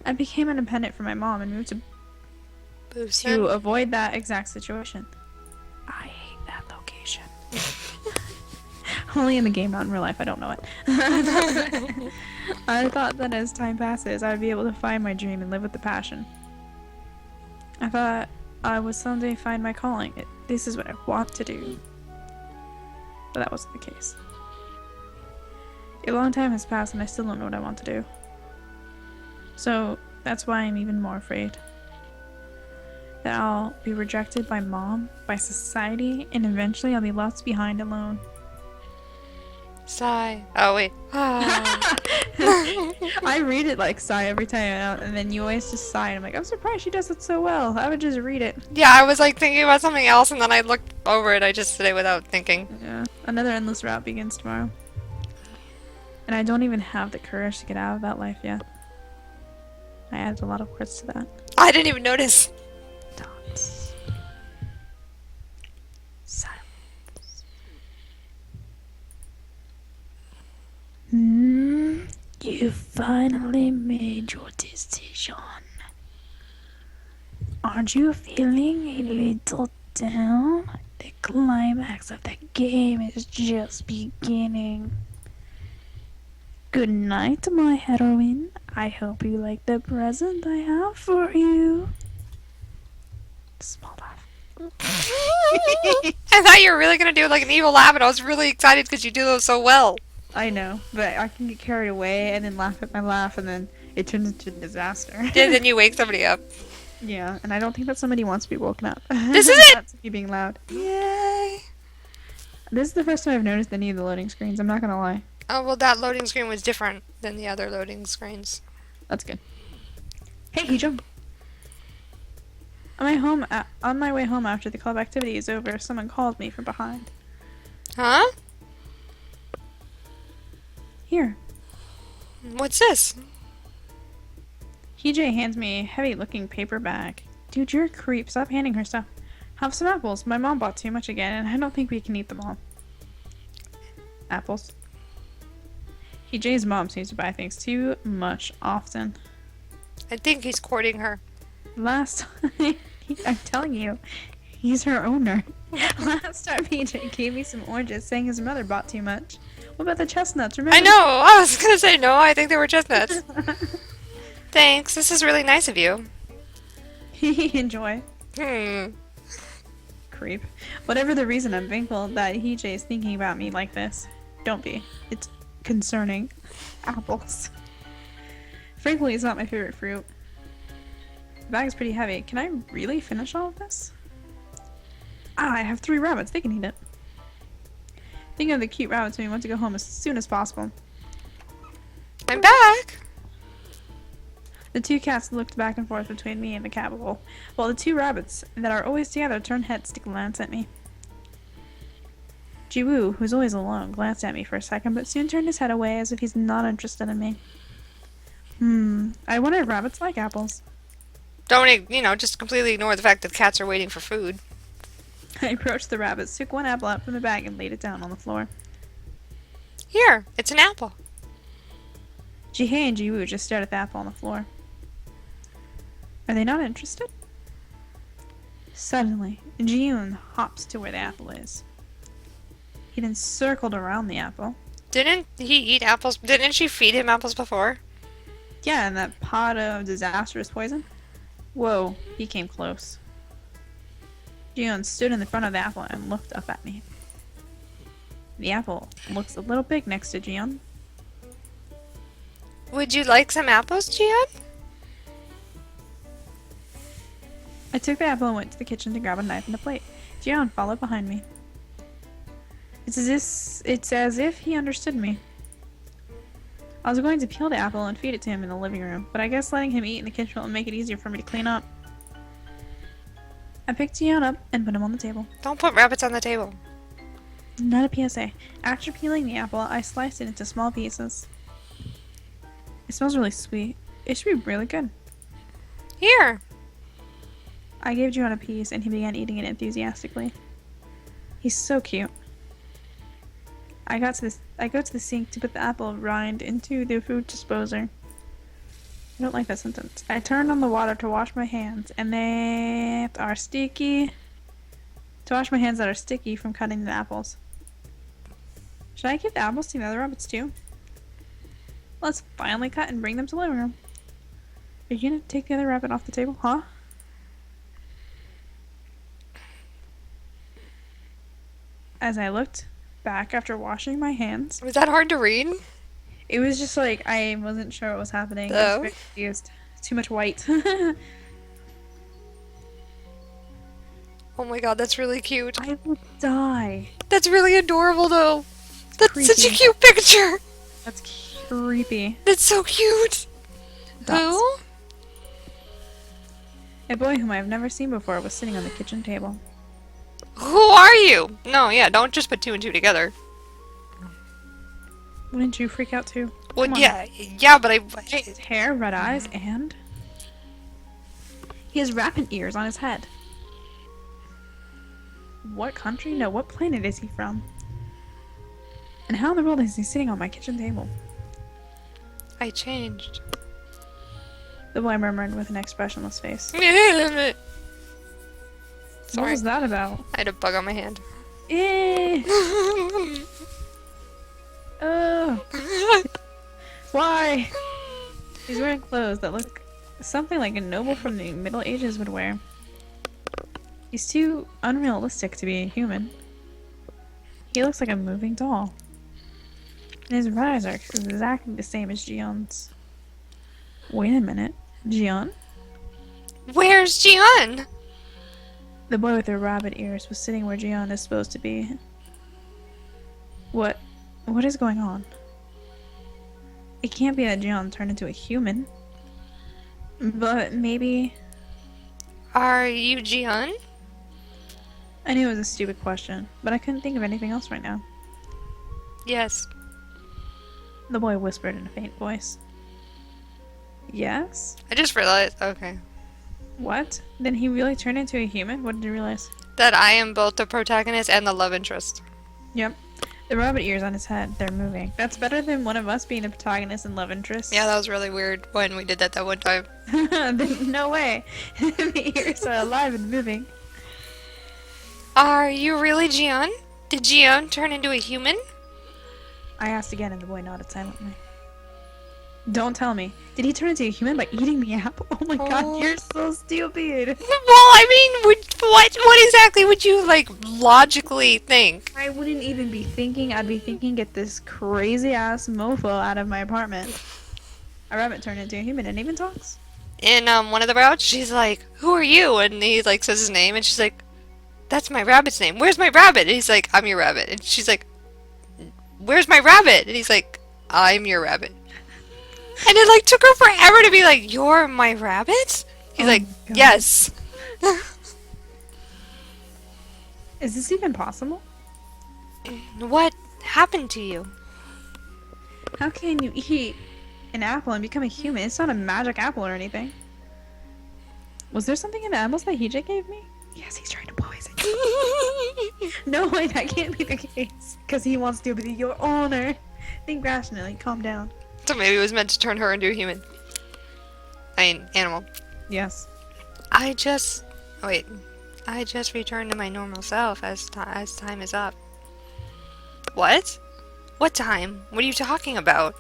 I became independent from my mom and moved to avoid that exact situation. I hate that location. Only in the game, not in real life. I don't know it. I thought that as time passes, I'd be able to find my dream and live with the passion. I thought I would someday find my calling. This is what I want to do. But that wasn't the case. A long time has passed and I still don't know what I want to do. So that's why I'm even more afraid. That I'll be rejected by mom, by society, and eventually I'll be left behind alone. Sigh. Oh, wait. I read it like sigh every time, and then you always just sigh, and I'm like, I'm surprised she does it so well. I would just read it. Yeah, I was like thinking about something else, and then I looked over it. I just did it without thinking. Yeah. Another endless route begins tomorrow. And I don't even have the courage to get out of that life yet. I added a lot of words to that. I didn't even notice. Dots. Silence. You finally made your decision. Aren't you feeling a little down? The climax of the game is just beginning. Good night, my heroine. I hope you like the present I have for you. Small laugh. I thought you were really going to do like an evil laugh, and I was really excited because you do those so well. I know, but I can get carried away and then laugh at my laugh, and then it turns into a disaster. And then you wake somebody up. Yeah, and I don't think that somebody wants to be woken up. This is it! That's me being loud. Yay! This is the first time I've noticed any of the loading screens, I'm not gonna lie. Oh, well, that loading screen was different than the other loading screens. That's good. Hey, Heejung! On my way home after the club activity is over, someone called me from behind. Huh? Here. What's this? Heejay hands me a heavy-looking paper bag. Dude, you're a creep. Stop handing her stuff. Have some apples. My mom bought too much again, and I don't think we can eat them all. Apples. Heejay's mom seems to buy things too much often. I think he's courting her. Last time, I'm telling you, he's her owner. Last time Heejay gave me some oranges, saying his mother bought too much. What about the chestnuts? Remember? I know! I was gonna say no, I think they were chestnuts. Thanks, this is really nice of you. Enjoy. Creep. Whatever the reason, I'm thankful that Heejay is thinking about me like this. Don't be. It's concerning. Apples. Frankly, it's not my favorite fruit. The bag is pretty heavy. Can I really finish all of this? Ah, I have 3 rabbits. They can eat it. Think of the cute rabbits and we want to go home as soon as possible. I'm back! The 2 cats looked back and forth between me and the cat bowl, while the 2 rabbits that are always together turned heads to glance at me. Jieun, who's always alone, glanced at me for a second, but soon turned his head away as if he's not interested in me. I wonder if rabbits like apples. Don't, just completely ignore the fact that cats are waiting for food. I approached the rabbits, took 1 apple out from the bag, and laid it down on the floor. Here, it's an apple. Jihei and Jieun just stared at the apple on the floor. Are they not interested? Suddenly, Jieun hops to where the apple is. He then circled around the apple. Didn't he eat apples? Didn't she feed him apples before? Yeah, in that pot of disastrous poison. Whoa, he came close. Jieun stood in the front of the apple and looked up at me. The apple looks a little big next to Jieun. Would you like some apples, Jieun? I took the apple and went to the kitchen to grab a knife and a plate. Jieun followed behind me. It's as if he understood me. I was going to peel the apple and feed it to him in the living room, but I guess letting him eat in the kitchen will make it easier for me to clean up. I picked Jieun up and put him on the table. Don't put rabbits on the table. Not a PSA. After peeling the apple, I sliced it into small pieces. It smells really sweet. It should be really good. Here. I gave Jieun a piece and he began eating it enthusiastically. He's so cute. I go to the sink to put the apple rind into the food disposer. I don't like that sentence. I turned on the water to wash my hands, and they are sticky. To wash my hands that are sticky from cutting the apples. Should I give the apples to the other rabbits too? Let's finally cut and bring them to the living room. Are you gonna take the other rabbit off the table, huh? As I looked back after washing my hands, Was that hard to read? it was just like I wasn't sure what was happening. I Oh. was very confused. Too much white. Oh my god, that's really cute. I will die. That's really adorable though. That's such a Creepy. cute picture. That's creepy. That's so cute. Dots. Who? A boy whom I have never seen before was sitting on the kitchen table. Who are you? No, yeah, don't just put two and two together. Wouldn't you freak out too? Well, Come on. yeah, but I. His hair, red eyes, and he has rabbit ears on his head. What country? No, what planet is he from? And how in the world is he sitting on my kitchen table? I changed. The boy murmured with an expressionless face. Sorry, What was that about? I had a bug on my hand. Eh. Why? He's wearing clothes that look something like a noble from the Middle Ages would wear. He's too unrealistic to be a human. He looks like a moving doll. And his red eyes are exactly the same as Jieun's. Wait a minute. Jieun? Where's Jieun? The boy with the rabbit ears was sitting where Jieun is supposed to be. What is going on? It can't be that Jieun turned into a human. But maybe... Are you Jieun? I knew it was a stupid question, but I couldn't think of anything else right now. Yes. The boy whispered in a faint voice. Yes? I just realized. Okay. What? Then he really turned into a human? What did you realize? That I am both the protagonist and the love interest. Yep. The rabbit ears on his head, they're moving. That's better than one of us being the protagonist and love interest. Yeah, that was really weird when we did that one time. No way. The ears are alive and moving. Are you really Jieun? Did Jieun turn into a human? I asked again and the boy nodded silently. Don't tell me. Did he turn into a human by eating the apple? Oh my god, you're so stupid. Well, I mean, what exactly would you, like, logically think? I wouldn't even be thinking. I'd be thinking, get this crazy ass mofo out of my apartment. A rabbit turned into a human and even talks. In, one of the routes, she's like, who are you? And he, like, says his name, and she's like, that's my rabbit's name. Where's my rabbit? And he's like, I'm your rabbit. And she's like, where's my rabbit? And he's like, I'm your rabbit. And it, like, took her forever to be like, you're my rabbit? He's like, God. yes. Is this even possible? What happened to you? How can you eat an apple and become a human? It's not a magic apple or anything. Was there something in the apples that Heejung gave me? Yes, he's trying to poison you. No way, that can't be the case. Because he wants to be your owner. Think rationally, calm down. So maybe it was meant to turn her into a human. I mean, animal. Yes. I just returned to my normal self as time is up. What? What time? What are you talking about?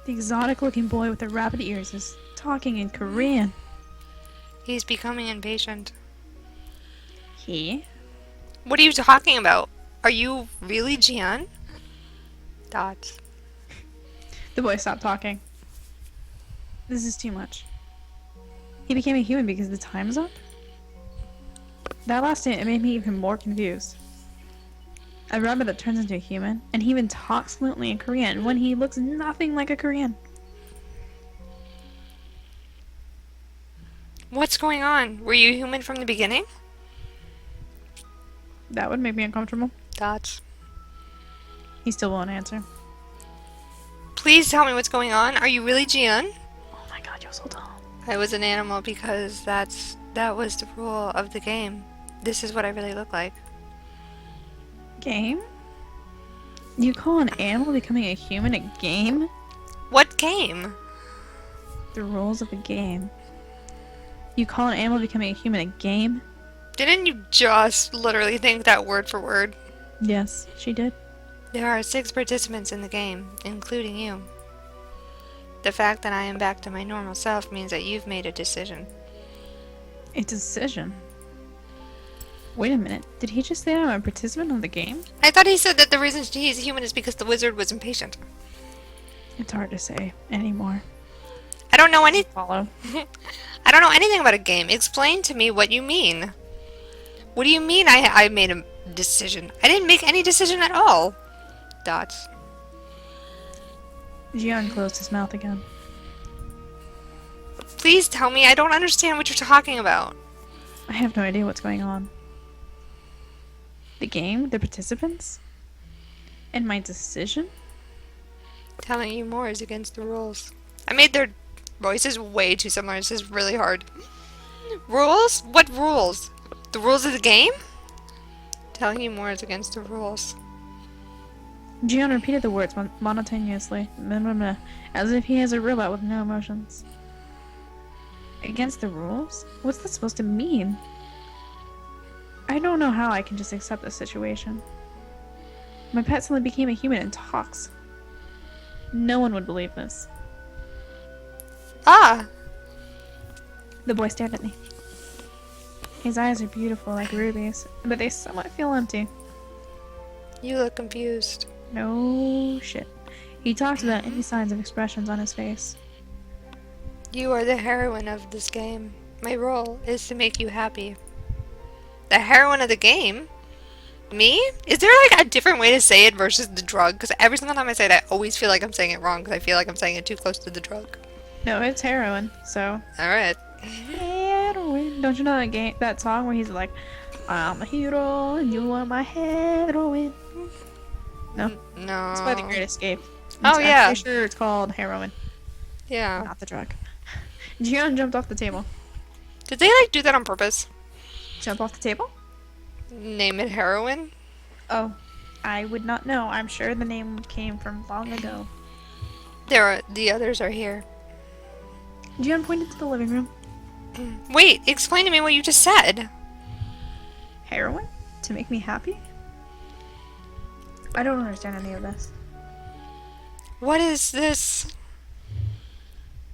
The exotic looking boy with the rabbit ears is talking in Korean. He's becoming impatient. He? What are you talking about? Are you really Jieun? Dots. The boy stopped talking. This is too much. He became a human because the time's up? That last statement made me even more confused. A robot that turns into a human, and he even talks fluently in Korean when he looks nothing like a Korean. What's going on? Were you human from the beginning? That would make me uncomfortable. Dots. He still won't answer. Please tell me what's going on. Are you really Jieun? Oh my god, you're so dumb. I was an animal because that was the rule of the game. This is what I really look like. Game? You call an animal becoming a human a game? What game? The rules of a game. You call an animal becoming a human a game? Didn't you just literally think that word for word? Yes, she did. There are 6 participants in the game, including you. The fact that I am back to my normal self means that you've made a decision. A decision? Wait a minute, did he just say I'm a participant of the game? I thought he said that the reason he's human is because the wizard was impatient. It's hard to say anymore. I don't know any- Follow. I don't know anything about a game. Explain to me what you mean. What do you mean I made a decision? I didn't make any decision at all. Dots. Jieun closed his mouth again. Please tell me. I don't understand what you're talking about. I have no idea what's going on. The game? The participants? And my decision? Telling you more is against the rules. I made their voices way too similar. This is really hard. Rules? What rules? The rules of the game? Telling you more is against the rules. Jieun repeated the words monotonously, as if he is a robot with no emotions. Against the rules? What's that supposed to mean? I don't know how I can just accept this situation. My pet suddenly became a human and talks. No one would believe this. Ah! The boy stared at me. His eyes are beautiful like rubies, but they somewhat feel empty. You look confused. No shit. He talks without any signs of expressions on his face. You are the heroine of this game. My role is to make you happy. The heroine of the game? Me? Is there like a different way to say it versus the drug? Because every single time I say it, I always feel like I'm saying it wrong because I feel like I'm saying it too close to the drug. No, it's heroin, so. Alright. Heroin. Don't you know that game, that song where he's like, I'm a hero and you are my heroine? No? No. It's by The Great Escape. Oh, yeah. I'm pretty sure it's called heroin, Yeah. not the drug. Jieun jumped off the table. Did they like do that on purpose? Jump off the table? Name it heroin? Oh, I would not know. I'm sure the name came from long ago. The others are here. Jieun pointed to the living room. Wait, explain to me what you just said. Heroin? To make me happy? I don't understand any of this. What is this?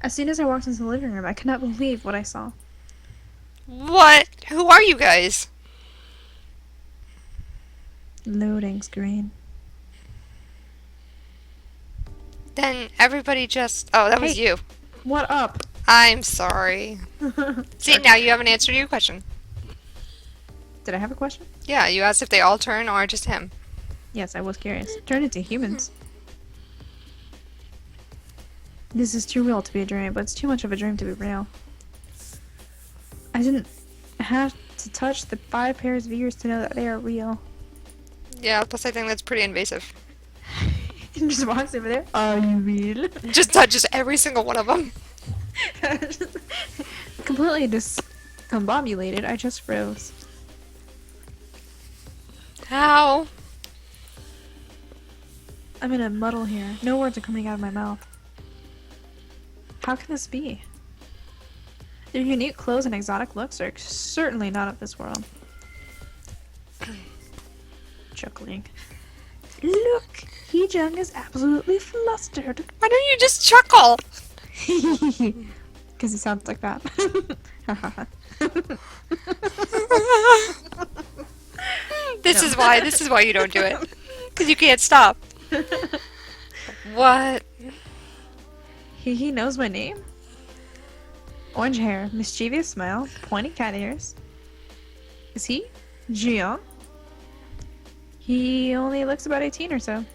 As soon as I walked into the living room, I could not believe what I saw. What? Who are you guys? Loading screen. Then everybody just... Oh, that was Hey. you. What up? I'm sorry. See, now you haven't answered your question. Did I have a question? Yeah, you asked if they all turn or just him. Yes, I was curious. Turn into humans. This is too real to be a dream, but it's too much of a dream to be real. I didn't have to touch the 5 pairs of ears to know that they are real. Yeah, plus I think that's pretty invasive. He just walks over there. Are you real? Just touches every single one of them. Completely discombobulated, I just froze. How? I'm in a muddle here. No words are coming out of my mouth. How can this be? Their unique clothes and exotic looks are certainly not of this world. Chuckling. Look! Heejung is absolutely flustered. Why don't you just chuckle? Because it sounds like that. This No. is why. This is why you don't do it. Because you can't stop. What? He knows my name? Orange hair, mischievous smile, pointy cat ears. Is he? Jieun? He only looks about 18 or so.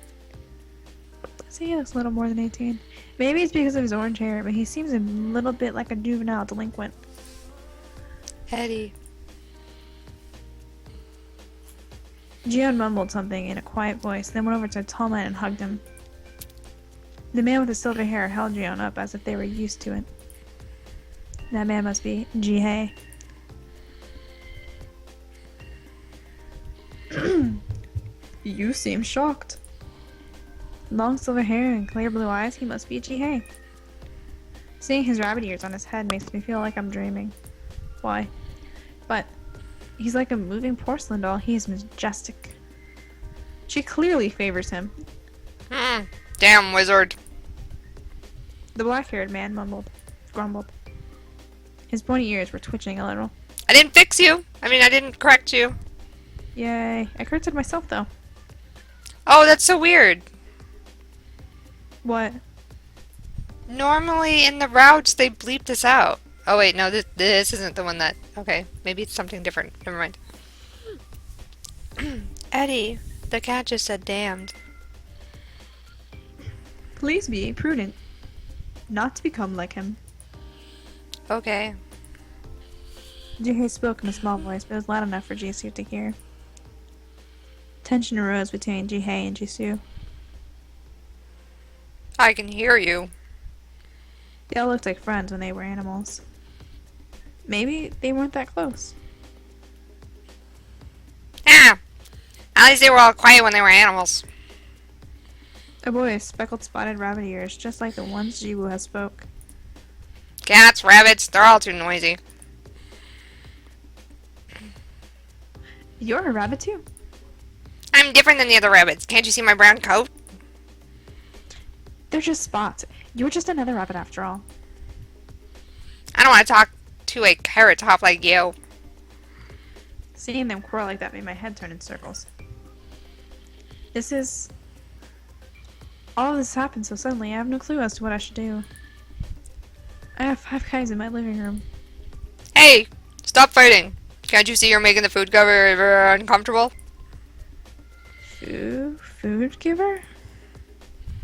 So he looks a little more than 18. Maybe it's because of his orange hair, but he seems a little bit like a juvenile delinquent. Eddie. Jieun mumbled something in a quiet voice, then went over to a tall man and hugged him. The man with the silver hair held Jieun up as if they were used to it. That man must be Jihei. You seem shocked. Long silver hair and clear blue eyes, he must be Jihei. Seeing his rabbit ears on his head makes me feel like I'm dreaming. Why? But he's like a moving porcelain doll. He is majestic. She clearly favors him. Damn wizard. The black-haired man grumbled. His pointy ears were twitching a little. I didn't fix you. I didn't correct you. Yay. I corrected myself, though. Oh, that's so weird. What? Normally in the routes they bleep this out. Oh wait, no, this isn't the one that... Okay, maybe it's something different. Never mind. Eddie, the cat just said damned. Please be prudent. Not to become like him. Okay. Jihei spoke in a small voice, but it was loud enough for Jisoo to hear. Tension arose between Jihei and Jisoo. I can hear you. They all looked like friends when they were animals. Maybe they weren't that close. Ah! At least they were all quiet when they were animals. A boy with speckled spotted rabbit ears, just like the ones Jiwoo has spoke. Cats, rabbits, they're all too noisy. You're a rabbit too. I'm different than the other rabbits. Can't you see my brown coat? They're just spots. You're just another rabbit after all. I don't want to talk to a carrot top like you. Seeing them quarrel like that made my head turn in circles. All of this happened so suddenly, I have no clue as to what I should do. I have 5 guys in my living room. Hey! Stop fighting! Can't you see you're making the food giver uncomfortable? Food giver?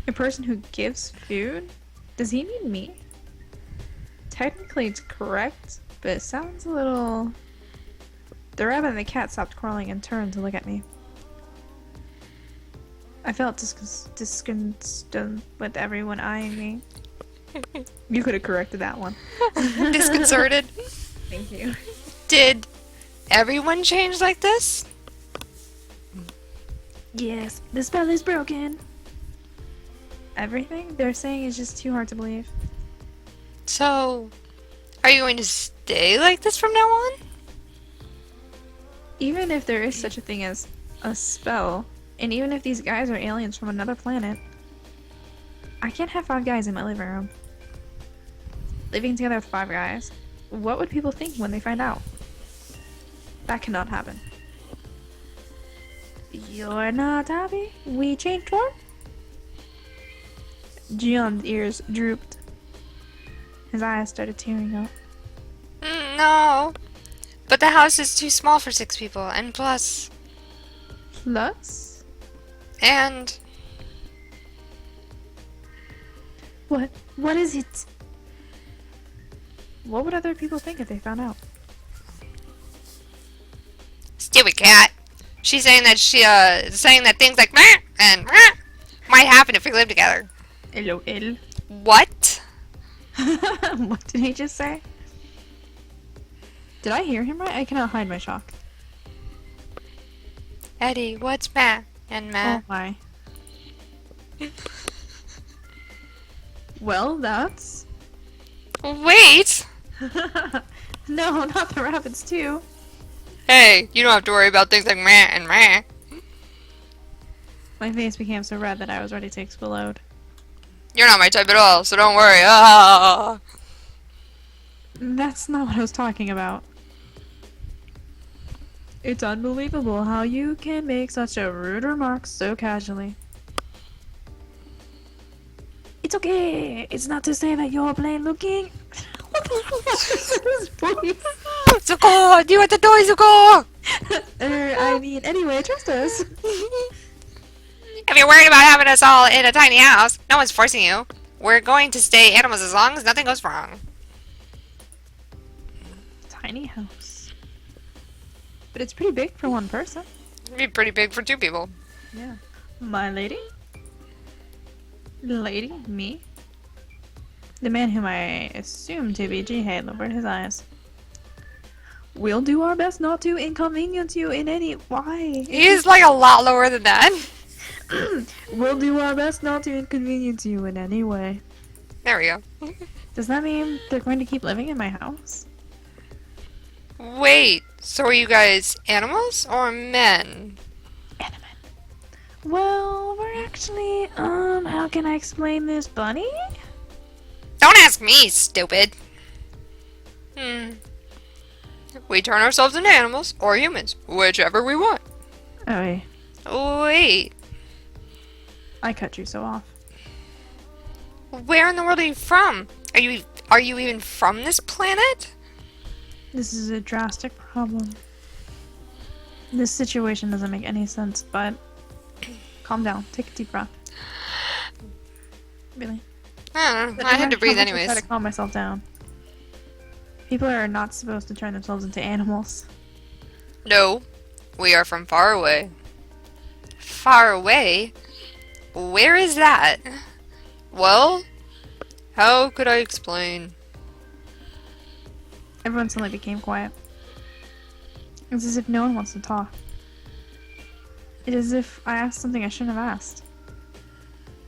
A person who gives food? Does he mean me? Technically it's correct, but it sounds a little... The rabbit and the cat stopped quarreling and turned to look at me. I felt disconcerted with everyone eyeing me. You could have corrected that one. Disconcerted. Thank you. Did everyone change like this? Yes, the spell is broken. Everything they're saying is just too hard to believe. So, are you going to stay like this from now on? Even if there is such a thing as a spell, and even if these guys are aliens from another planet, I can't have 5 guys in my living room. Living together with 5 guys, what would people think when they find out? That cannot happen. You're not happy? We changed form? Jieun's ears drooped. His eyes started tearing up. No. But the house is too small for 6 people, and plus... Plus? And... What is it? What would other people think if they found out? Stupid cat. She's saying that saying that things like meh and meh might happen if we live together. LOL. What? What did he just say? Did I hear him right? I cannot hide my shock. Eddie, what's meh and meh? Oh my. Well, that's... Wait! No, not the rabbits too. Hey, you don't have to worry about things like meh and meh. My face became so red that I was ready to explode. You're not my type at all, so don't worry. Ah. That's not what I was talking about. It's unbelievable how you can make such a rude remark so casually. It's okay. It's not to say that you're plain looking. What the fuck is this voice? Zuko! You at the door, Zuko! I mean, anyway, trust us. If you're worried about having us all in a tiny house, no one's forcing you. We're going to stay animals as long as nothing goes wrong. Tiny house. But it's pretty big for one person. It'd be pretty big for two people. Yeah. My lady? Lady? Me? The man whom I assume to be Jihei lowered his eyes. We'll do our best not to inconvenience you in any... Why? He's like a lot lower than that. We'll do our best not to inconvenience you in any way. There we go. Does that mean they're going to keep living in my house? Wait, so are you guys animals or men? Animate. Well, we're actually, how can I explain this, bunny? Don't ask me, stupid. We turn ourselves into animals or humans, whichever we want. Oh, wait. Wait, I cut you so off. where in the world are you from? Are you even from this planet? This is a drastic problem. This situation doesn't make any sense, but calm down. Take a deep breath. Really? I don't know. I had to breathe Try anyways. to calm myself down. People are not supposed to turn themselves into animals. No, we are from far away. Far away? Where is that? Well, how could I explain? Everyone suddenly became quiet. It's as if no one wants to talk. It is as if I asked something I shouldn't have asked.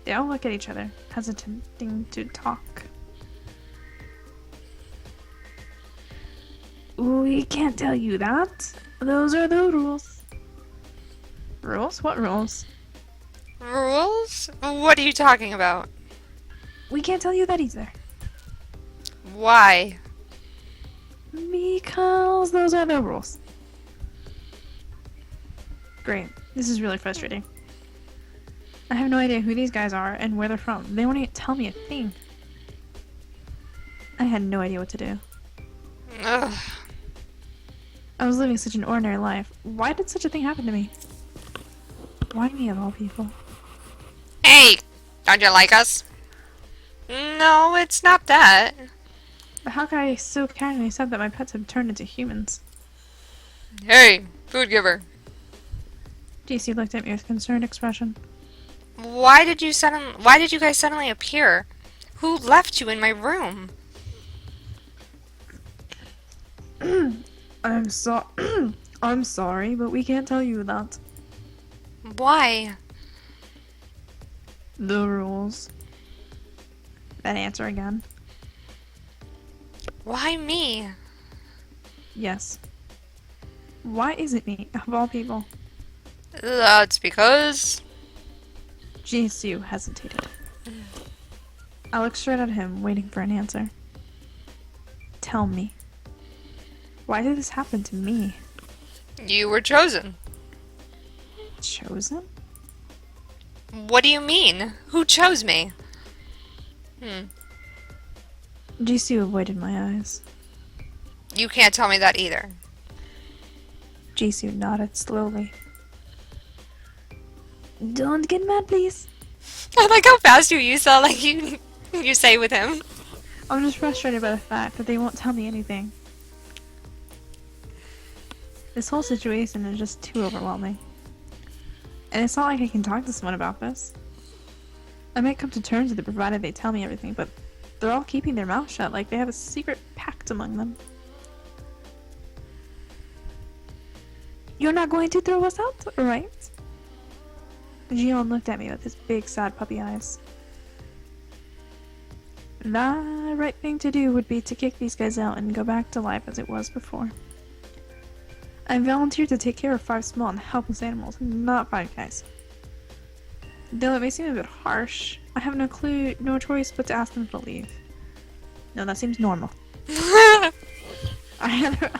They all look at each other, hesitating to talk. We can't tell you that. Those are the rules. Rules? What rules? Rules? What are you talking about? We can't tell you that either. Why? Because those are the rules. Great. This is really frustrating. I have no idea who these guys are and where they're from. They won't even tell me a thing. I had no idea what to do. Ugh. I was living such an ordinary life. Why did such a thing happen to me? Why me of all people? Hey! Don't you like us? No, it's not that. But how could I so casually accept that my pets have turned into humans? Hey, food giver. DC looked at me with concerned expression. Why did you guys suddenly appear? Who left you in my room? I'm sorry, but we can't tell you that. Why? The rules. That answer again. Why me? Yes. Why is it me, of all people? That's because... Jisoo hesitated. I looked straight at him, waiting for an answer. Tell me. Why did this happen to me? You were chosen. Chosen? What do you mean? Who chose me? Jisoo avoided my eyes. You can't tell me that either. Jisoo nodded slowly. Don't get mad, please. I like how fast you use that, like you say with him. I'm just frustrated by the fact that they won't tell me anything. This whole situation is just too overwhelming. And it's not like I can talk to someone about this. I might come to terms with it provided they tell me everything, but they're all keeping their mouth shut like they have a secret pact among them. You're not going to throw us out, right? Jieun looked at me with his big, sad puppy eyes. The right thing to do would be to kick these guys out and go back to life as it was before. I volunteered to take care of 5 small and helpless animals, not 5 guys. Though it may seem a bit harsh, I have no choice but to ask them to leave. No, that seems normal.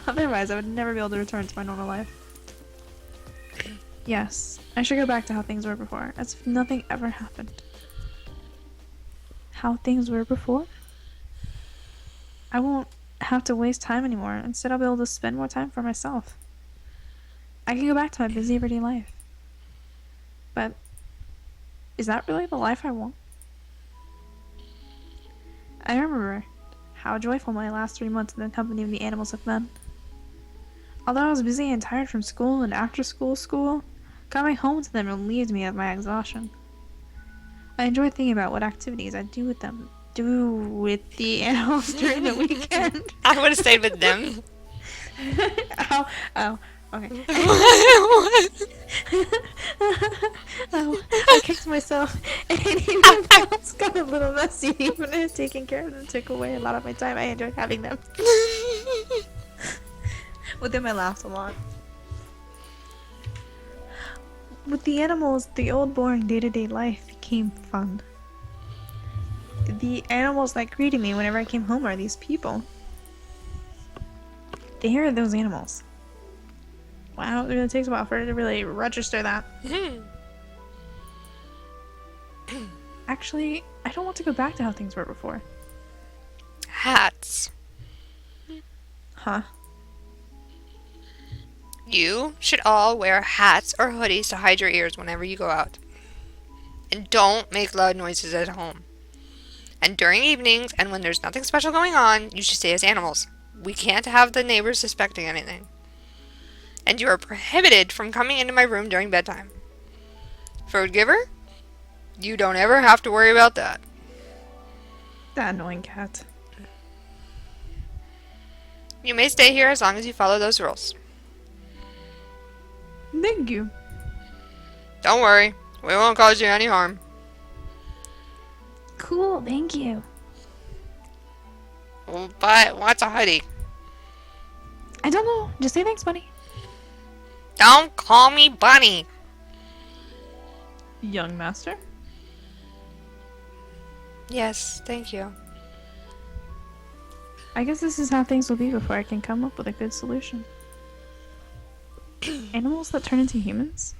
Otherwise, I would never be able to return to my normal life. Yes, I should go back to how things were before, as if nothing ever happened. How things were before? I won't have to waste time anymore. Instead, I'll be able to spend more time for myself. I can go back to my busy everyday life. But is that really the life I want? I remember how joyful my last 3 months in the company of the animals have been. Although I was busy and tired from school and after school, coming home to them relieved me of my exhaustion. I enjoy thinking about what activities I do with the animals during the weekend. I would have stayed with them. Oh, okay. What? Oh, I kicked myself, and even the house got a little messy. Even taking care of them took away a lot of my time. I enjoyed having them. With them, I laughed a lot. With the animals, the old boring day-to-day life became fun. The animals that greeted me whenever I came home are these people. They are those animals. Wow, it really takes a while for it to really register that. Actually, I don't want to go back to how things were before. Hats. Huh? You should all wear hats or hoodies to hide your ears whenever you go out. And don't make loud noises at home. And during evenings and when there's nothing special going on, you should stay as animals. We can't have the neighbors suspecting anything. And you are prohibited from coming into my room during bedtime. Food giver? You don't ever have to worry about that. That annoying cat. You may stay here as long as you follow those rules. Thank you. Don't worry, we won't cause you any harm. Cool, thank you. But what's a hoodie? I don't know. Just say thanks, buddy. Don't call me Bunny. Young master? Yes, thank you. I guess this is how things will be before I can come up with a good solution. Animals that turn into humans?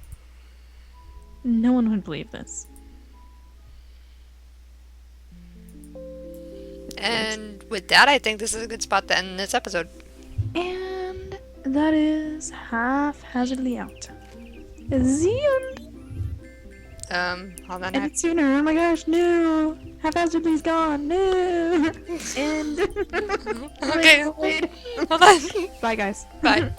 No one would believe this. And with that, I think this is a good spot to end this episode. And that is haphazardly out. Jieun! Hold on. And it's sooner. Oh my gosh, no! Haphazardly's gone. No! And Okay. Hold on. bye, guys. Bye.